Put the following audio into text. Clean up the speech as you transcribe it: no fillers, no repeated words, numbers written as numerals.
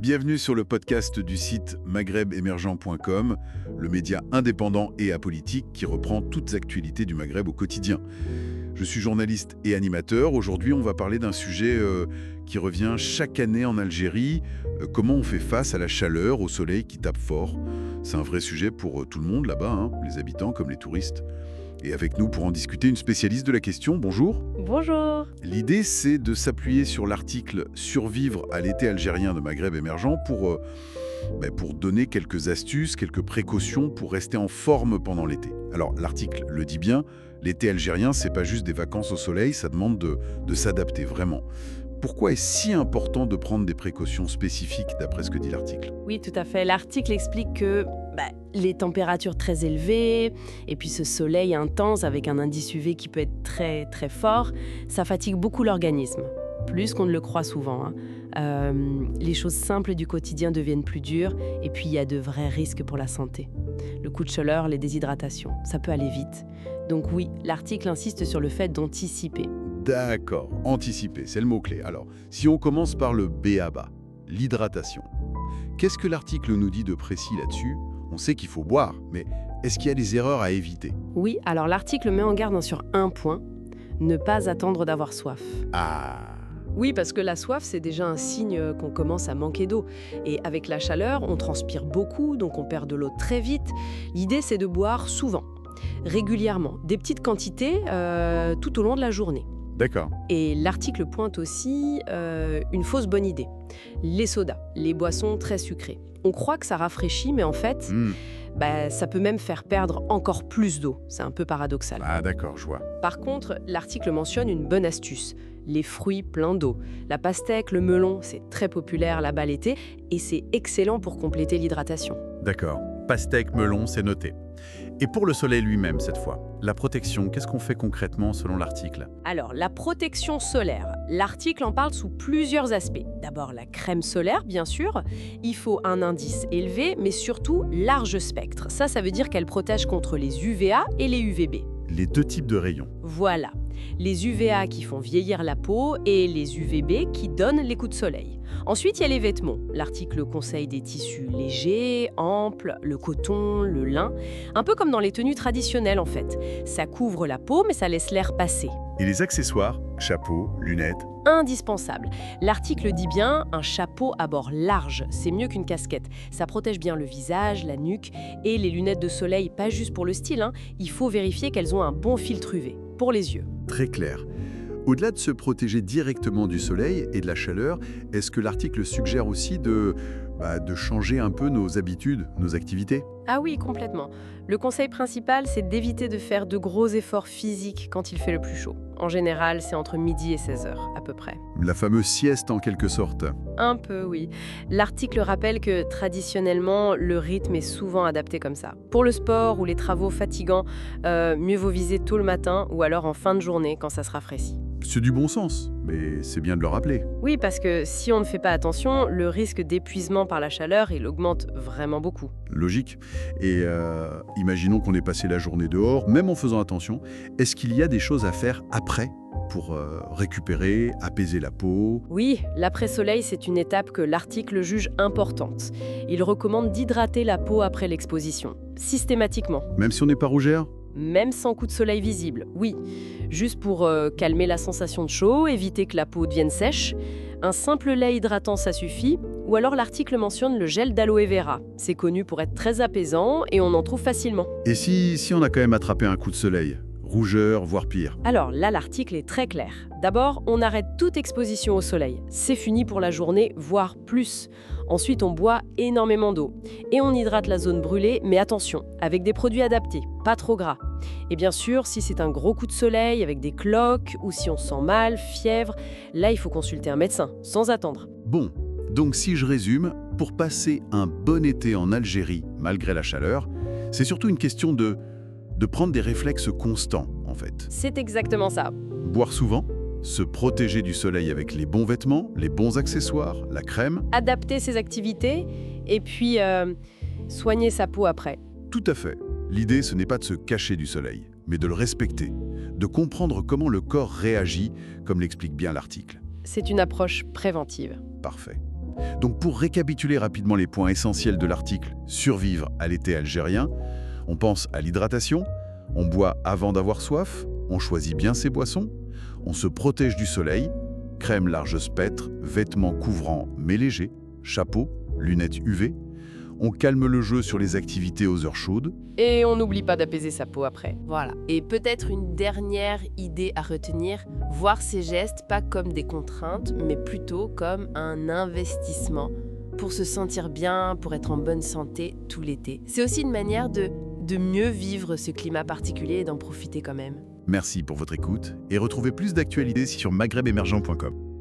Bienvenue sur le podcast du site maghrebemergent.com, le média indépendant et apolitique qui reprend toutes les actualités du Maghreb au quotidien. Je suis journaliste et animateur. Aujourd'hui, on va parler d'un sujet qui revient chaque année en Algérie. Comment on fait face à la chaleur, au soleil qui tape fort. C'est un vrai sujet pour tout le monde là-bas, hein, les habitants comme les touristes. Et avec nous pour en discuter, une spécialiste de la question. Bonjour. Bonjour. L'idée, c'est de s'appuyer sur l'article « Survivre à l'été algérien de Maghreb émergent » pour donner quelques astuces, quelques précautions pour rester en forme pendant l'été. Alors, l'article le dit bien, l'été algérien, c'est pas juste des vacances au soleil, ça demande de s'adapter vraiment. Pourquoi est-ce si important de prendre des précautions spécifiques d'après ce que dit l'article ? Oui, tout à fait. L'article explique que les températures très élevées et puis ce soleil intense avec un indice UV qui peut être très très fort, ça fatigue beaucoup l'organisme, plus qu'on ne le croit souvent. Les choses simples du quotidien deviennent plus dures et puis il y a de vrais risques pour la santé. Le coup de chaleur, les déshydratations, ça peut aller vite. Donc oui, l'article insiste sur le fait d'anticiper. D'accord, anticiper, c'est le mot-clé. Alors, si on commence par le b.a.-ba, l'hydratation. Qu'est-ce que l'article nous dit de précis là-dessus ? On sait qu'il faut boire, mais est-ce qu'il y a des erreurs à éviter ? Oui, alors l'article met en garde sur un point, ne pas attendre d'avoir soif. Ah. Oui, parce que la soif, c'est déjà un signe qu'on commence à manquer d'eau. Et avec la chaleur, on transpire beaucoup, donc on perd de l'eau très vite. L'idée, c'est de boire souvent, régulièrement, des petites quantités tout au long de la journée. D'accord. Et l'article pointe aussi une fausse bonne idée. Les sodas, les boissons très sucrées. On croit que ça rafraîchit, mais en fait, ça peut même faire perdre encore plus d'eau. C'est un peu paradoxal. Ah d'accord, je vois. Par contre, l'article mentionne une bonne astuce. Les fruits pleins d'eau. La pastèque, le melon, c'est très populaire là-bas l'été et c'est excellent pour compléter l'hydratation. D'accord. Pastèque, melon, c'est noté. Et pour le soleil lui-même, cette fois, la protection, qu'est-ce qu'on fait concrètement selon l'article ? Alors, la protection solaire. L'article en parle sous plusieurs aspects. D'abord, la crème solaire, bien sûr. Il faut un indice élevé, mais surtout large spectre. Ça veut dire qu'elle protège contre les UVA et les UVB. Les deux types de rayons. Voilà. Les UVA qui font vieillir la peau et les UVB qui donnent les coups de soleil. Ensuite, il y a les vêtements. L'article conseille des tissus légers, amples, le coton, le lin. Un peu comme dans les tenues traditionnelles, en fait. Ça couvre la peau, mais ça laisse l'air passer. Et les accessoires, chapeau, lunettes. Indispensable. L'article dit bien un chapeau à bord large, c'est mieux qu'une casquette. Ça protège bien le visage, la nuque et les lunettes de soleil, pas juste pour le style, il faut vérifier qu'elles ont un bon filtre UV pour les yeux. Très clair. Au-delà de se protéger directement du soleil et de la chaleur, est-ce que l'article suggère aussi de changer un peu nos habitudes, nos activités ? Ah oui, complètement. Le conseil principal, c'est d'éviter de faire de gros efforts physiques quand il fait le plus chaud. En général, c'est entre midi et 16h, à peu près. La fameuse sieste, en quelque sorte. Un peu, oui. L'article rappelle que, traditionnellement, le rythme est souvent adapté comme ça. Pour le sport ou les travaux fatigants, mieux vaut viser tôt le matin ou alors en fin de journée, quand ça se rafraîcit. C'est du bon sens, mais c'est bien de le rappeler. Oui, parce que si on ne fait pas attention, le risque d'épuisement par la chaleur, il augmente vraiment beaucoup. Logique. Et imaginons qu'on ait passé la journée dehors, même en faisant attention. Est-ce qu'il y a des choses à faire après pour récupérer, apaiser la peau ? Oui, l'après-soleil, c'est une étape que l'article juge importante. Il recommande d'hydrater la peau après l'exposition, systématiquement. Même si on n'est pas rougère ? Même sans coup de soleil visible, oui. Juste pour calmer la sensation de chaud, éviter que la peau devienne sèche. Un simple lait hydratant, ça suffit. Ou alors l'article mentionne le gel d'aloe vera. C'est connu pour être très apaisant et on en trouve facilement. Et si on a quand même attrapé un coup de soleil ? Rougeur, voire pire. Alors là, l'article est très clair. D'abord, on arrête toute exposition au soleil. C'est fini pour la journée, voire plus. Ensuite, on boit énormément d'eau. Et on hydrate la zone brûlée, mais attention, avec des produits adaptés, pas trop gras. Et bien sûr, si c'est un gros coup de soleil, avec des cloques, ou si on se sent mal, fièvre, là, il faut consulter un médecin, sans attendre. Bon, donc si je résume, pour passer un bon été en Algérie, malgré la chaleur, c'est surtout une question de prendre des réflexes constants, en fait. C'est exactement ça. Boire souvent, se protéger du soleil avec les bons vêtements, les bons accessoires, la crème. Adapter ses activités et puis soigner sa peau après. Tout à fait. L'idée, ce n'est pas de se cacher du soleil, mais de le respecter, de comprendre comment le corps réagit, comme l'explique bien l'article. C'est une approche préventive. Parfait. Donc pour récapituler rapidement les points essentiels de l'article « Survivre à l'été algérien », on pense à l'hydratation, on boit avant d'avoir soif, on choisit bien ses boissons, on se protège du soleil, crème large spectre, vêtements couvrants mais légers, chapeau, lunettes UV, on calme le jeu sur les activités aux heures chaudes. Et on n'oublie pas d'apaiser sa peau après. Voilà. Et peut-être une dernière idée à retenir, voir ces gestes pas comme des contraintes, mais plutôt comme un investissement pour se sentir bien, pour être en bonne santé tout l'été. C'est aussi une manière de mieux vivre ce climat particulier et d'en profiter quand même. Merci pour votre écoute et retrouvez plus d'actualités sur maghrebemergent.com.